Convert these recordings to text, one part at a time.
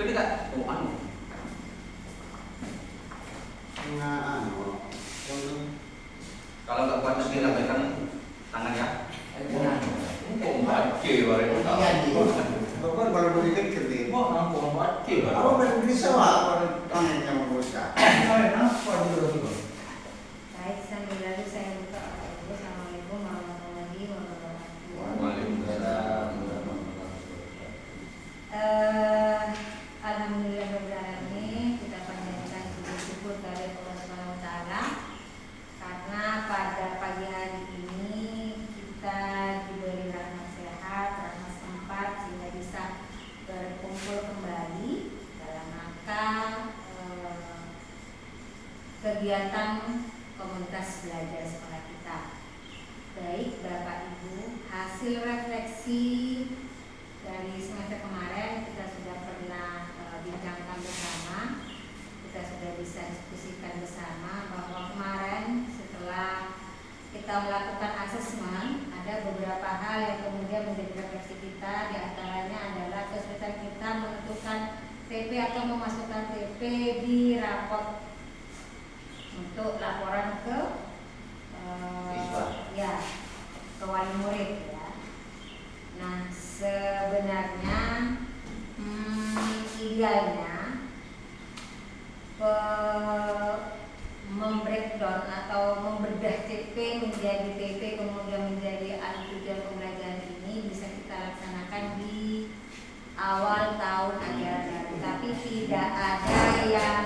Kini tak, oh anu. Kalau nggak kuat terus dilambaikan tangan ya. Oh, baca bareng. Bapak baru berikan kerja. Oh, nampak baca. Apa baru bisa apa tangannya membuka? Baik, sambil lalu saya buka. Assalamualaikum warahmatullahi wabarakatuh. Waalaikumsalam. Alhamdulillahirrahmanirrahim, kita panjatkan puji syukur dari Allah Subhanahu wa taala karena pada pagi hari ini kita diberi rahmat sehat, rahmat sempat sehingga bisa berkumpul kembali dalam rangka kegiatan komunitas belajar sekolah kita. Baik Bapak Ibu, hasil refleksi dari semester kemarin kita sudah pernah bincangkan bersama, kita sudah bisa diskusikan bersama bahwa kemarin setelah kita melakukan asesmen ada beberapa hal yang kemudian menjadi refleksi kita, diantaranya adalah kesulitan kita menentukan TP atau memasukkan TP di raport untuk laporan ke ya ke wali murid ya. Nah sebenarnya idealnya membreakdown atau membedah TP menjadi TP kemudian menjadi tujuan pembelajaran ini bisa kita laksanakan di awal tahun ajaran baru, tapi tidak ada yang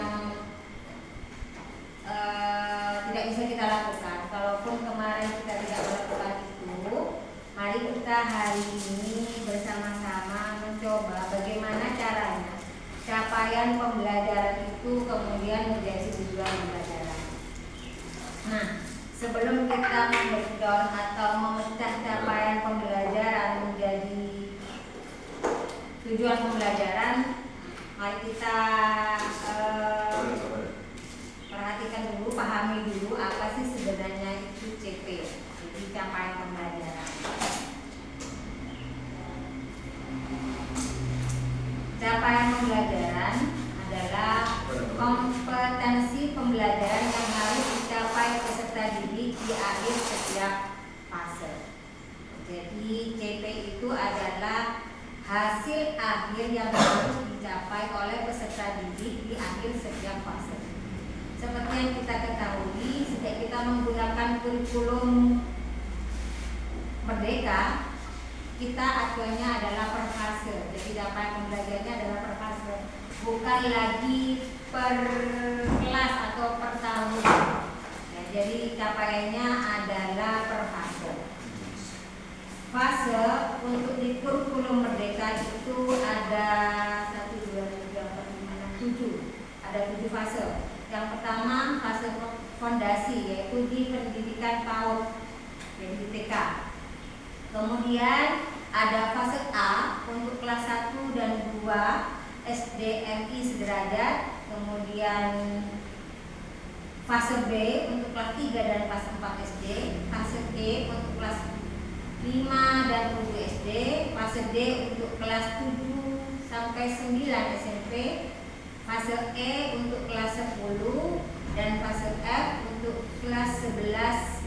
tidak bisa kita lakukan. Kalaupun kemarin kita tidak melakukan itu, mari kita hari ini bersama-sama mencoba bagaimana caranya capaian pembelajaran itu kemudian menjadi tujuan pembelajaran. Nah, sebelum kita membreakdown atau memecah capaian pembelajaran menjadi tujuan pembelajaran, mari kita perhatikan dulu, pahami dulu apa sih sebenarnya itu CP, jadi capaian pembelajaran. Capaian pembelajaran adalah kompetensi pembelajaran yang harus dicapai peserta didik di akhir setiap fase. Jadi CP itu adalah hasil akhir yang harus dicapai oleh peserta didik di akhir setiap fase. Seperti yang kita ketahui, sejak kita menggunakan kurikulum Merdeka, kita acuannya adalah per fase. Jadi capaian pembelajarannya adalah per fase, bukan lagi per kelas atau per tahun. Ya, jadi capaiannya adalah per fase. Fase untuk di kurikulum Merdeka itu ada 1, 2, 3, 4, 5, 6, 7. Ada 7 fase. Yang pertama fase fondasi, yaitu di pendidikan PAUD, jadi di TK. Kemudian ada fase A untuk kelas 1 dan 2 SDMI sederajat. Kemudian fase B untuk kelas 3 dan kelas 4 SD. Fase E untuk kelas 5 dan 7 SD. Fase D untuk kelas 7 sampai 9 SMP. Fase E untuk kelas 10 dan fase F untuk kelas 11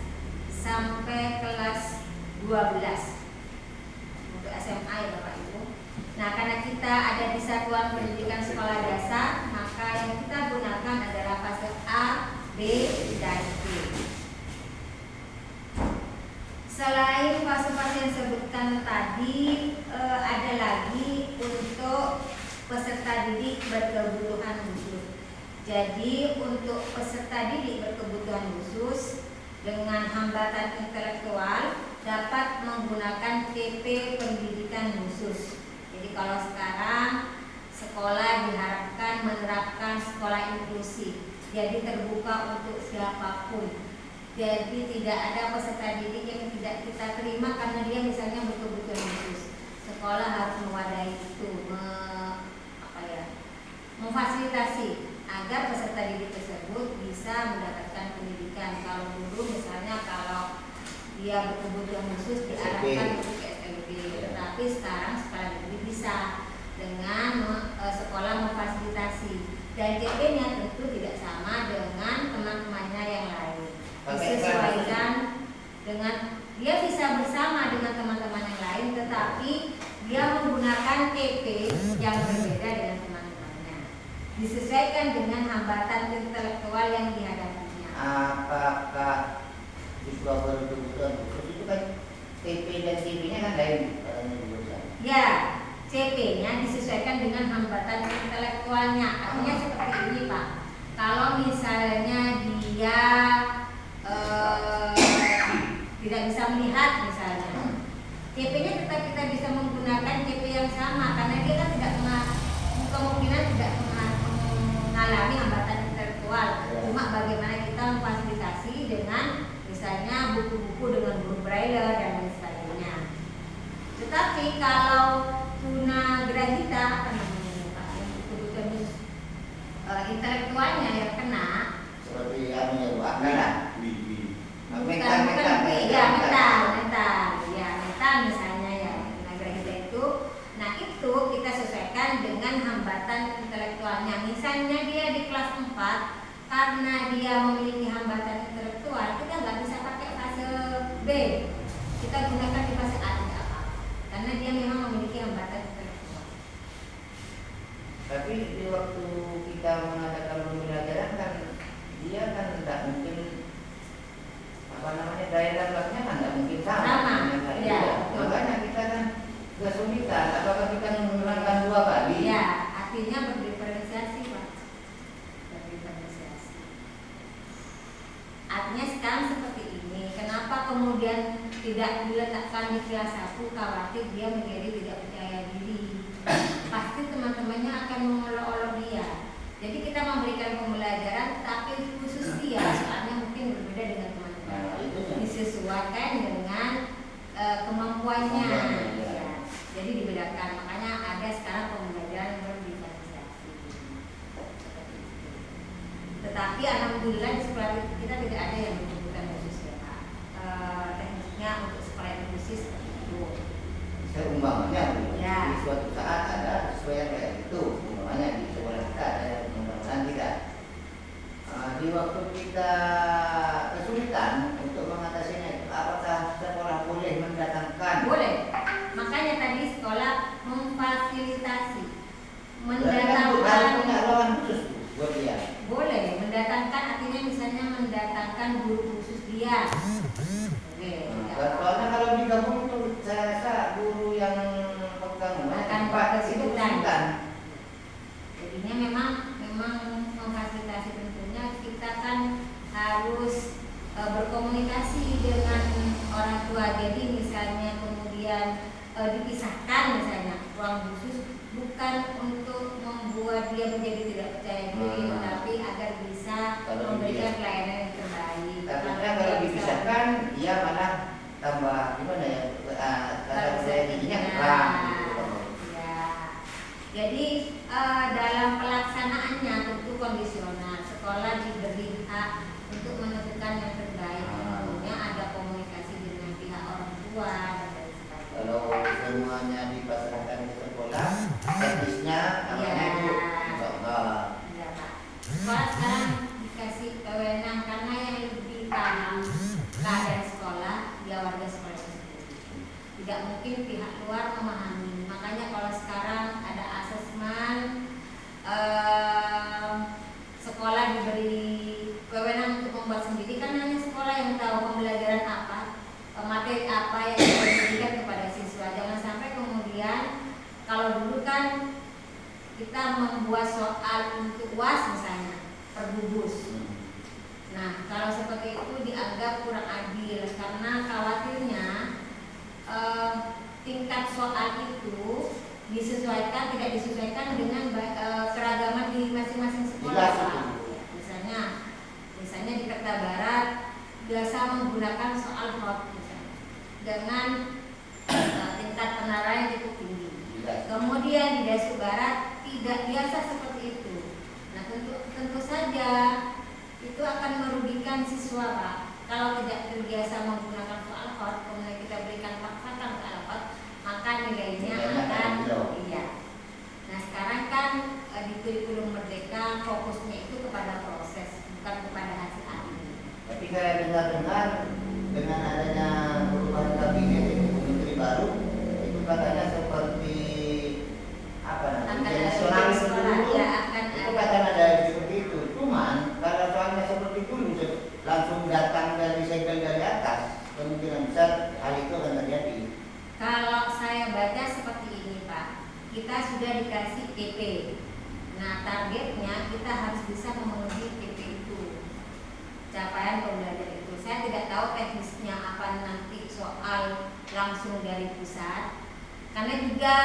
sampai kelas 12 untuk SMA ya Bapak Ibu. Nah, karena kita ada di Satuan Pendidikan Sekolah Dasar, maka yang kita gunakan adalah fase A, B, dan C. Selain fase-fase yang disebutkan tadi, ada lagi untuk peserta didik berkebutuhan khusus. Jadi untuk peserta didik berkebutuhan khusus dengan hambatan intelektual dapat menggunakan TP pendidikan khusus. Jadi kalau sekarang sekolah diharapkan menerapkan sekolah inklusi, jadi terbuka untuk siapapun. Jadi tidak ada peserta didik yang tidak kita terima karena dia misalnya berkebutuhan khusus. Sekolah harus mewadahi itu, memfasilitasi agar peserta didik tersebut bisa mendapatkan pendidikan. Kalau dulu misalnya kalau dia berkebutuhan khusus diarahkan untuk ke SMP, tetapi sekarang sekolah negeri bisa dengan sekolah Dan CP-nya tentu tidak sama dengan teman-temannya yang lain. Pakai Disesuaikan dengan dia bisa bersama dengan teman-teman yang lain, tetapi dia menggunakan TP yang berbeda dengan teman-temannya. Disesuaikan dengan hambatan intelektual yang dihadapinya. Apakah siswa berkebutuhan khusus itu kan TP dan CP-nya kan lain? Ya, CP-nya disesuaikan dengan hambatan intelektualnya. Artinya seperti ini, Pak. Kalau misalnya dia tidak bisa melihat misalnya, CP-nya tetap kita bisa menggunakan CP yang sama karena dia kan tidak kemungkinan tidak mengalami hambatan intelektual. Cuma bagaimana kita memfasilitasi dengan misalnya buku-buku dengan huruf braille dan lain sebagainya. Tetapi kalau tunagrahita apa namanya Pak, yang kebutuhan intelektualnya yang kena Seperti yang menyebabkan lah. bukan mental misalnya ya tunagrahita itu. Nah itu kita sesuaikan dengan hambatan intelektualnya. Misalnya dia di kelas 4 karena dia memiliki hambatan intelektual, kita nggak bisa pakai fase B, kita gunakan di fase A tidak apa, karena dia memang memiliki hambatan intelektual. Tapi di waktu kita mengadakan pembelajaran kan dia kan tidak mungkin daya dalamnya kan tidak mungkin sama. Ya, makanya kita kan kesulitan. Apakah kita menggunakan 2 kali? Ya, artinya berdiferensiasi Pak. Berdiferensiasi. Artinya sekarang seperti ini. Kenapa kemudian tidak diletakkan di kelas 1? Khawatir dia menjadi tidak percaya diri. Pasti teman-temannya akan mengolok-olok dia. Jadi kita memberikan pembelajaran, tapi khusus dia soalnya mungkin berbeda dengan teman-teman. Disesuaikan dengan kemampuannya. Ya. Jadi dibedakan. Makanya ada sekarang pembelajaran berdiferensiasi. Tetapi alhamdulillah di sekolah kita tidak ada yang berkebutuhan khusus ya Pak. Tekniknya untuk sekolah inklusif seperti itu. Seumpamanya Ya. di suatu saat ada sesuai yang kayak itu, umpamanya di sekolah kita ada mudah-mudahan tidak. Di waktu kita kesulitan untuk mengatasinya itu, apakah sekolah boleh mendatangkan? Boleh. Makanya tadi sekolah memfasilitasi, Harus mendatangkan. punya lawan khusus buat dia. Boleh mendatangkan, artinya misalnya mendatangkan guru khusus dia. Oke. Soalnya kalau digabung itu saya rasa guru yang pegang Akan kesulitan. Jadinya memang memfasilitasi tentunya kita kan harus berkomunikasi dengan orang tua. Jadi misalnya kemudian dipisahkan misalnya ruang khusus bukan untuk membuat dia menjadi tidak percaya diri, tapi agar bisa memberikan pelayanan yang terbaik. Takutnya kalau dipisahkan dia malah tambah gimana ya? Karena saya dirinya kurang. Ya. Jadi dalam pelaksanaannya tentu kondisional. Sekolah diberi hak untuk menentukan yang terbaik. Tentunya ada komunikasi dengan pihak orang tua dan lain sebagainya. Kalau semuanya dipasrahkan ke sekolah, teknisnya namanya itu Iya Pak. Sekolah sekarang dikasih kewenangan karena yang lebih paham keadaan sekolah dia warga sekolah itu sendiri. Tidak mungkin pihak luar memahami. Makanya kalau sekarang ada asesmen, sekolah diberi kewenangan untuk membuat sendiri kan hanya sekolah yang tahu pembelajaran apa, materi apa yang diberikan kepada siswa. Jangan sampai kemudian kalau dulu kan kita membuat soal untuk UAS misalnya per gugus. Nah kalau seperti itu dianggap kurang adil karena khawatirnya tingkat soal itu tidak disesuaikan dengan keragaman di masing-masing sekolah. Misalnya di Kerta Barat biasa menggunakan soal hot misalnya, dengan tingkat penilaian yang cukup tinggi. Kemudian di Dasu Barat tidak biasa seperti itu. Nah tentu saja itu akan merugikan siswa Pak. Kalau tidak terbiasa menggunakan soal hot, kemudian kita berikan paksakan soal hot, maka nilainya akan iya. Nah sekarang kan di kurikulum Merdeka fokusnya itu kepada proses, bukan kepada hasil akhir. Tapi saya dengar-dengar dengan adanya perubahan kabinet itu menteri baru itu katanya seperti apa Akan namanya ada nasionalis sekolah, dulu ya akan itu ada. katanya ada seperti itu. Cuman kalau soalnya seperti dulu langsung datang dari segel dari atas, kemungkinan besar hal itu akan terjadi. Kalau saya baca seperti ini Pak, kita sudah dikasih TP. Nah targetnya kita harus bisa memenuhi TP itu, capaian pembelajaran itu. Saya tidak tahu teknisnya apa nanti soal langsung dari pusat, karena juga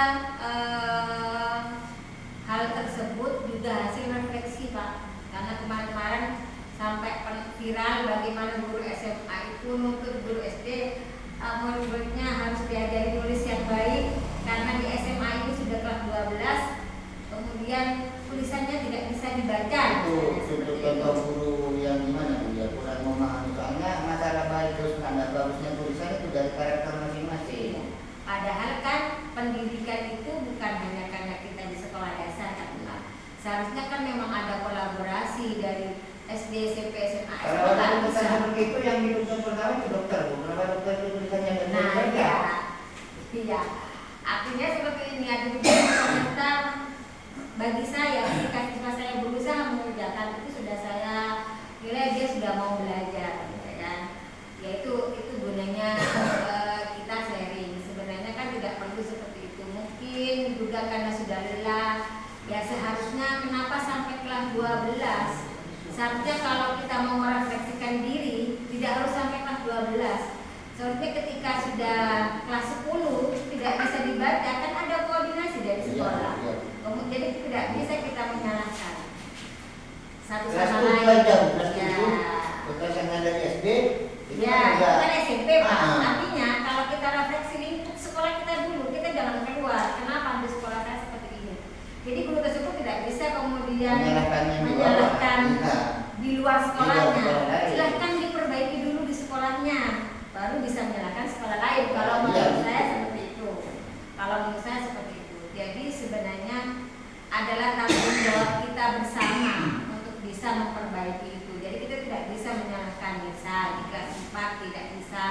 hal tersebut juga hasil refleksi Pak. Karena kemarin-kemarin sampai viral bagaimana guru SMA itu nuntut guru SD murid-muridnya harus diajari nulis yang baik, karena di SMA ini sudah kelas 12, kemudian tulisannya tidak bisa dibaca. Itu contoh guru yang gimana Bu ya, kurang memahami soalnya masalah baik terus tanda bagusnya tulisannya itu dari karakter masing-masing. Padahal kan pendidikan itu bukan hanya karena kita di sekolah dasar kan Pak. Seharusnya kan memang ada kolaborasi dari SD, SMP, SMA. Kalau ada Nggak tulisan bisa. seperti itu yang dituntut pertama itu dokter Bu, kenapa dokter itu tulisannya nggak bisa Nah dibaca? iya, artinya seperti ini ada ternyata bagi saya ketika siswa saya berusaha mengerjakan itu sudah saya nilai dia sudah mau belajar, ya kan? Yaitu itu gunanya kita sharing. Sebenarnya kan tidak perlu seperti itu. Mungkin juga karena sudah lelah. Ya seharusnya kenapa sampai kelas 12? Seharusnya kalau kita mau merefleksikan diri tidak harus sampai kelas 12. Seharusnya ketika sudah kelas 10 tidak bisa dibaca kan ada koordinasi dari sekolah. Iya. Jadi tidak bisa kita menyalahkan satu Kelas sama 7 lain. aja, kelas Ya. 7 kelas yang dari SD itu Ya, kan itu ada. kan SMP Pak. Ah. Artinya kalau kita refleksi lingkup sekolah kita dulu, kita jangan keluar. Kenapa di sekolah saya seperti ini? Jadi guru tersebut tidak bisa kemudian Menyalahkannya di bawah. menyalahkan Iya. di luar sekolahnya. sekolah lain. Silahkan diperbaiki dulu di sekolahnya, baru bisa menyalahkan sekolah lain. Kalau Iya. menurut saya seperti itu. Kalau menurut saya seperti itu. Jadi sebenarnya adalah tanggung jawab kita bersama untuk bisa memperbaiki itu. Jadi kita tidak bisa menyalahkan misal di kelas 4 tidak bisa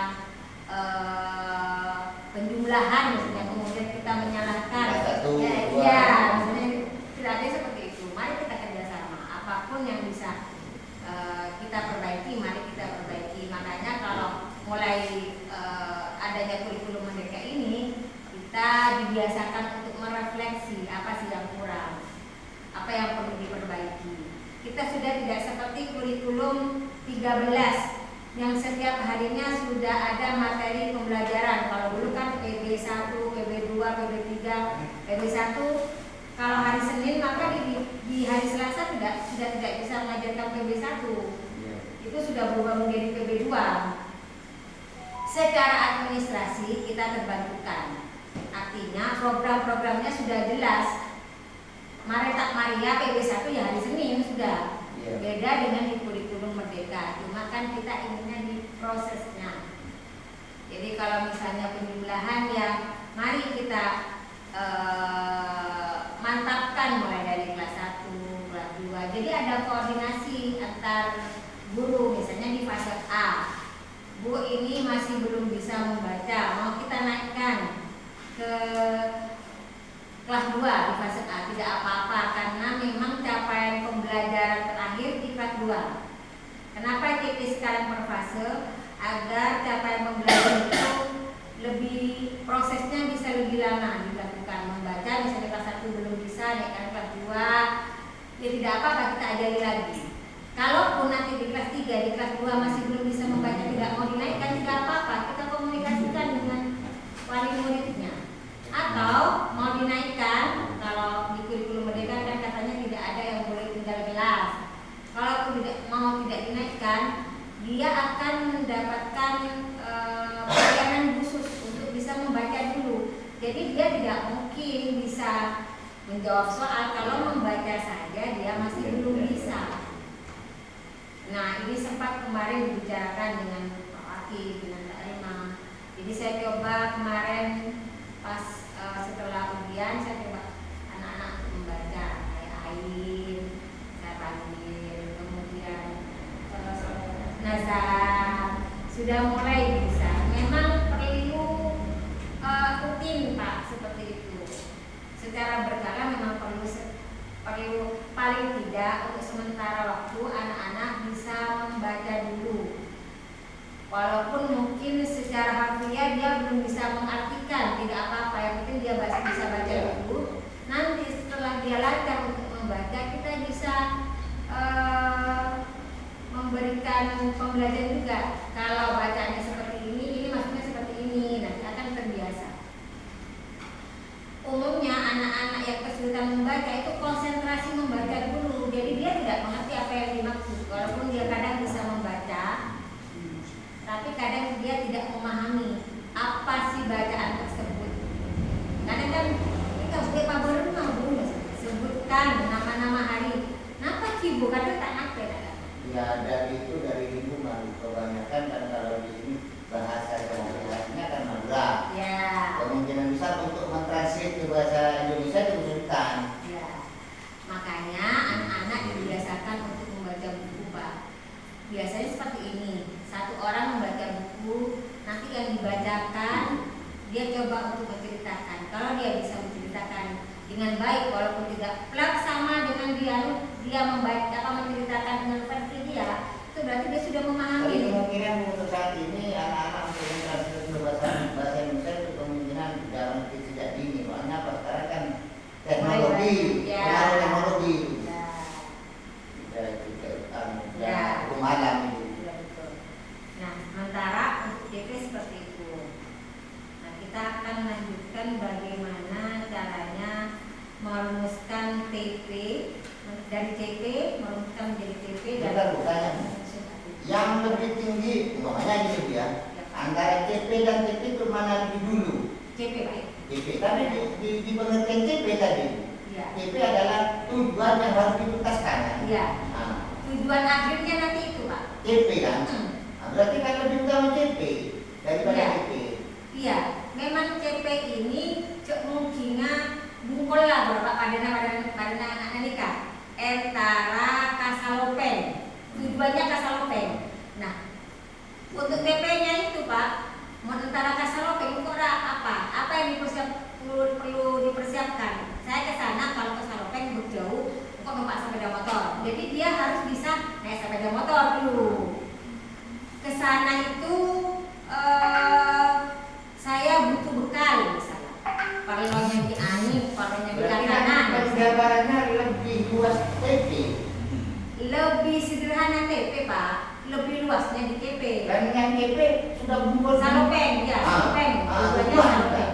penjumlahan misalnya, kemudian kita menyalahkan. Kelas 1, Ya, 2. iya, misalnya tidak ada seperti itu. Mari kita kerjasama. Apapun yang bisa kita perbaiki, mari kita perbaiki. Makanya kalau mulai adanya kurikulum merdeka ini, kita dibiasakan untuk merefleksi apa sih yang kurang, apa yang perlu diperbaiki. Kita sudah tidak seperti kurikulum 13 yang setiap harinya sudah ada materi pembelajaran. Kalau dulu kan PB1, PB2, PB3, PB1 kalau hari Senin maka di hari Selasa sudah tidak bisa mengajarkan PB1. Iya. Itu sudah berubah menjadi PB2. Secara administrasi kita terbantukan. Artinya program-programnya sudah jelas. Maretak Maria PB1 ya hari Senin sudah. Iya. Beda dengan di kurikulum merdeka. Cuma kan kita inginnya di prosesnya. Jadi kalau misalnya penjumlahan ya mari kita mantapkan mulai dari kelas 1, kelas 2. Jadi ada koordinasi antar guru, misalnya di fase A. Bu ini masih belum bisa membaca, mau kita naikkan ke kelas 2 di fase A, tidak apa-apa karena memang capaian pembelajaran terakhir di kelas 2. Kenapa TP sekarang per fase? Agar capaian pembelajaran itu lebih prosesnya bisa lebih lama dilakukan. Membaca misalnya kelas 1 belum bisa, naikkan kelas 2, ya tidak apa-apa kita ajari lagi. Kalaupun nanti di kelas 3, di kelas 2 masih belum bisa membaca, tidak mau dinaikkan, tidak apa-apa, kita komunikasikan dengan wali muridnya. Atau mau dinaikkan, kalau di kurikulum merdeka kan katanya tidak ada yang boleh tinggal kelas. Kalau tidak dinaikkan, dia akan mendapatkan pelayanan khusus untuk bisa membaca dulu. Jadi dia tidak mungkin bisa menjawab soal kalau membaca saja dia masih belum bisa. Nah ini sempat kemarin dibicarakan dengan Pak Wakil, dengan Kak Rima. Jadi saya coba kemarin pas setelah ujian saya coba anak-anak membaca kayak Ain, saya sudah mulai bisa. Memang perlu rutin Pak seperti itu. Secara berkala memang perlu paling tidak untuk sementara waktu anak-anak bisa membaca dulu. Walaupun mungkin secara harfiah dia belum bisa mengartikan, tidak apa-apa, yang penting dia bisa baca dulu. Nanti setelah dia lancar untuk membaca, kita bisa memberikan pembelajaran juga. Kalau bacanya seperti ini maksudnya seperti ini, nanti akan terbiasa. Umumnya anak-anak yang kesulitan membaca itu konsentrasi membaca dulu, jadi dia tidak mengerti apa yang dimaksud. Walaupun dia kadang bisa membaca, tapi kadang dia tidak memahami apa sih bacaan tersebut. Kadang kan kita boleh paboran mau sebutkan nama-nama hari. Napa kibu kadang tak apa Ya dari lingkungan kebanyakan kan kalau di sini bahasa Jawa-nya kan Madura. Ya. Kemungkinan besar untuk mentranslate ke bahasa Indonesia itu kesulitan. Ya. Makanya anak-anak dibiasakan untuk membaca buku Pak. Biasanya seperti ini. Satu orang membaca buku, nanti yang dibacakan dia coba untuk menceritakan. Kalau dia bisa menceritakan dengan baik, walaupun tidak plak sama dengan dia membaca menceritakan dengan versi dia, itu berarti dia sudah memahami. Tapi kemungkinan untuk saat ini anak-anak untuk mentranslate ke bahasa Indonesia itu kemungkinan jangan sejak dini. Soalnya apa sekarang kan teknologi, pengaruh teknologi. Itu malam itu. Nah, sementara untuk CP seperti itu. Nah, kita akan lanjutkan bagaimana caranya merumuskan TP dari CP, merumuskan menjadi TP dan yang lebih tinggi, umpamanya ini dia, antara CP dan TP itu mana lebih dulu? CP baik. CP, tapi di pengertian CP tadi, Ya. CP adalah tujuan yang harus dituntaskan. Iya. Nah, Tujuan akhirnya nanti itu Pak. CP kan? Nah, berarti kan lebih utama CP daripada Iya. TP. Iya, memang CP ini kemungkinan bungkul lah Bapak pada anak nikah antara kasalopen. Tujuannya kasalopen. Nah, untuk TP-nya itu Pak, mau antara kasalopen itu apa? Apa yang perlu dipersiapkan? Saya ke sana kalau ke Salopen jauh, kok numpak sepeda motor. Jadi dia harus bisa naik sepeda motor dulu. Ke sana itu saya butuh bekal misalnya. Parlonnya di angin, parlonnya di kanan. Gambarannya lebih luas TP. Lebih sederhana TP Pak, lebih luasnya di TP. Dan yang TP sudah bungkus Salopen, ya Salopen. Tujuannya Salopen. juga.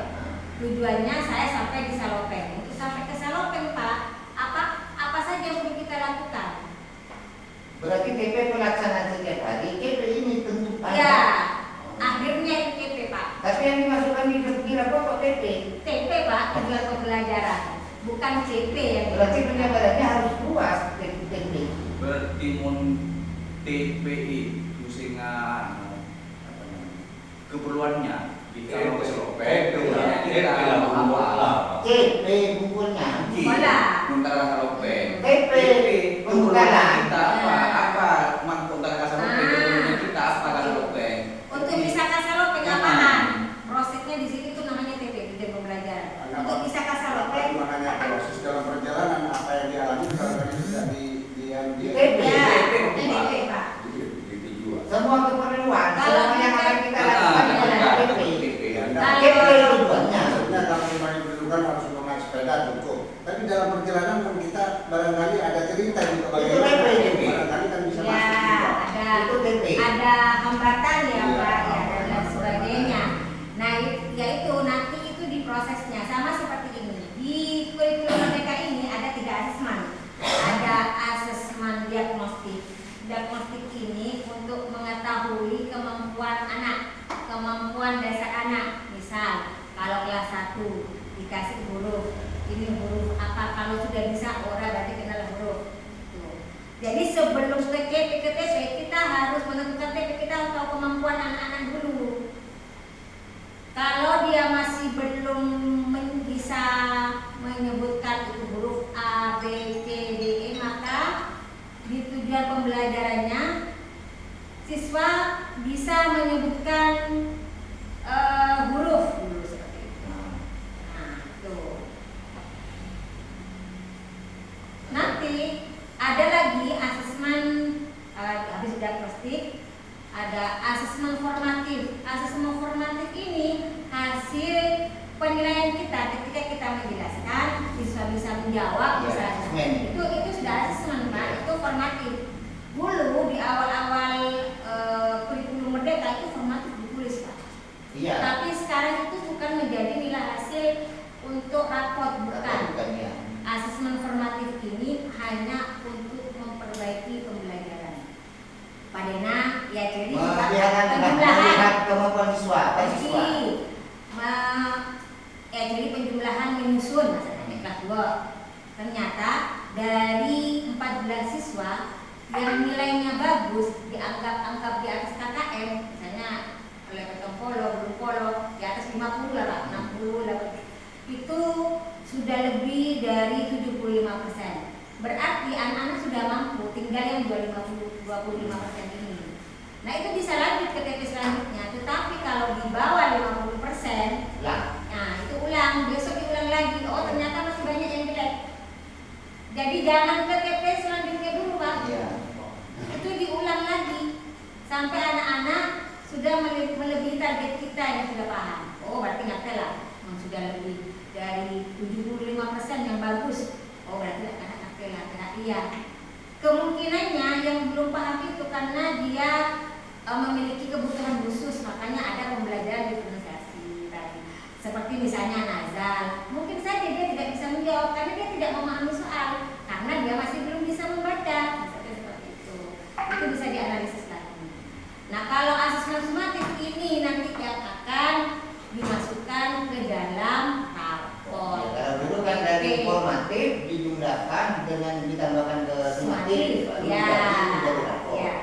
Tujuannya saya sampai di Salopen. Untuk sampai ke Salopen Pak, apa saja yang perlu kita lakukan? Berarti TP pelaksanaan setiap hari, TP ini tentu ada. Ya, akhirnya itu TP Pak. Tapi yang dimasukkan di rapor kok TP. TP Pak, tujuan pembelajaran, bukan CP yang Berarti penyebarannya harus luas TP. Berarti mun TPI itu sehingga keperluannya kalau ke Selopek keperluannya kita apa? CP bungkulnya. Bola. Mentara Selopek. TP keperluannya kita Ya. apa mentara Selopek keperluannya kita apa Selopek? Untuk bisa ke Salopen apaan? Prosesnya di sini tuh namanya TP, tujuan pembelajaran. Untuk bisa ke Salopen, Makanya proses dalam perjalanan apa yang dialami kalau sudah di TP. ya, TP, TP Pak. Semua keperluan, Kalau semua yang akan kita Ah, lakukan ada adalah TP. Kalau- TP tujuannya. Sebenarnya kalau memang diperlukan harus naik sepeda cukup. Tapi dalam perjalanan kan kita barangkali ada cerita juga Itu TP. barangkali kan bisa Ya, masuk juga. Itu TP. ada hambatan ya Iya. Pak, ya dan lain sebagainya. Nah, yaitu nanti itu di prosesnya sama seperti ini. Di kurikulum mereka ini ada 3 asesmen. Ada asesmen diagnostik. Diagnostik ini untuk mengetahui kemampuan anak, kemampuan dasar anak. Misal, kalau kelas 1 dikasih huruf, ini huruf apa? Kalau sudah bisa, orang berarti kenal huruf. Tuh. Jadi sebelum ke TP kita harus menentukan TP, kita harus tahu kemampuan anak-anak dulu. Kalau dia masih belum bisa menyebutkan itu huruf A, B, C, D, E, maka di tujuan pembelajarannya siswa bisa bisa menyebutkan huruf dulu seperti itu. Nah, tuh. Nanti ada lagi asesmen habis diagnostik, ada asesmen formatif. Asesmen formatif ini hasil penilaian kita ketika kita menjelaskan, siswa bisa menjawab, Ya, bisa asesmen. itu sudah asesmen Pak, itu formatif. Dulu di awal-awal kurikulum merdeka itu formatif ditulis Pak. Iya. Tapi sekarang itu bukan menjadi nilai hasil untuk raport, bukan. Bukan ya. Asesmen formatif ini hanya untuk memperbaiki pembelajaran. Pak Dena, ya jadi Melihat kemampuan siswa. ya jadi penjumlahan menyusun misalnya kelas 2. Ternyata dari 14 siswa yang nilainya bagus dianggap di atas KKM, misalnya oleh Ketong Polo, Belum Polo di atas 50 lah Pak, 60 lah, itu sudah lebih dari 75%. Berarti anak-anak sudah mampu, tinggal yang 25% ini. Nah itu bisa lanjut ke TP selanjutnya. Tetapi kalau di bawah 50%, Lah. nah itu ulang, besok diulang lagi. Oh ternyata masih banyak yang jelek. Jadi jangan ke TP selanjutnya dulu Pak. Iya. Itu diulang lagi sampai anak-anak sudah melebihi target kita yang sudah paham. Oh berarti nggak telah, sudah lebih dari 75% yang bagus. Oh berarti anak-anak telah, iya. Kemungkinannya yang belum paham itu karena dia memiliki kebutuhan khusus, makanya ada pembelajaran diferensiasi tadi. Seperti misalnya nazal, mungkin saja dia tidak bisa menjawab karena dia tidak memahami soal, karena dia masih belum bisa membaca, misalnya seperti itu. Itu bisa dianalisis lagi. Nah kalau asesmen sumatif ini nanti yang akan dimasukkan ke dalam rapor. Ya, kalau dulu kan dari formatif dijumlahkan dengan ditambahkan ke sumatif, baru jadi rapor. Ya.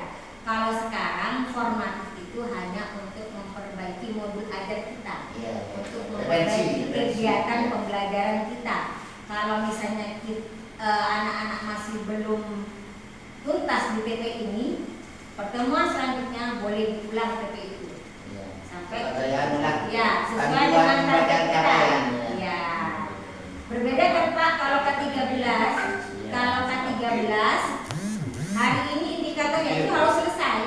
Kalau sekarang formatif itu hanya untuk memperbaiki modul ajar kita, Iya. untuk memperbaiki kegiatan pembelajaran kita. Kalau misalnya anak-anak masih belum tuntas di PP ini, pertemuan selanjutnya boleh diulang PP itu Iya. sampai Ya, sesuai dengan target kita. Ya. Berbeda kan Pak kalau K13. Kalau K13 hari ini indikatornya itu harus selesai.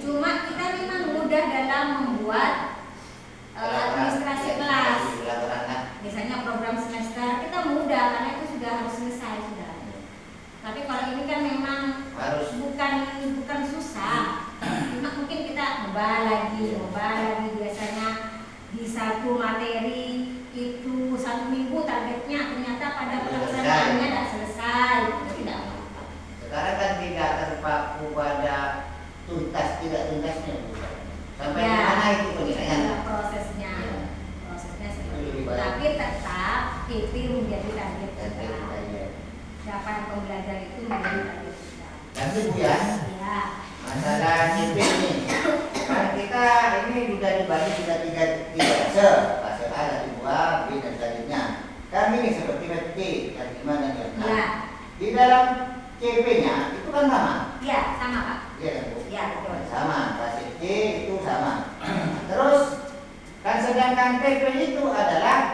Cuma kita memang mudah dalam membuat administrasi kelas. Misalnya program semester kita mudah karena itu sudah harus selesai sudah. Tapi kalau ini kan memang harus bukan susah. Cuma mungkin kita ubah lagi biasanya di satu materi itu 1 minggu targetnya, ternyata pada pelaksanaannya tidak selesai, itu tidak apa-apa. Sekarang kan tidak terpaku pada tuntas tidak tuntasnya, sampai Ya, mana itu penilaian? ada prosesnya seperti itu. Lebih baik. Tapi tetap itu menjadi target kita. Ya. Siapa pembelajar itu menjadi target kita. Tapi Bu ya, Ya. masalah CP ini, kan kita ini sudah dibagi sudah tiga fase A dari 2, B dan selanjutnya. Kami ini seperti FT dan gimana ya? Ya. Di dalam CP-nya itu kan sama. Ya, sama Pak. Iya kan Bu? Ya, betul. Sama, fase C itu sama. Terus kan sedangkan PP itu adalah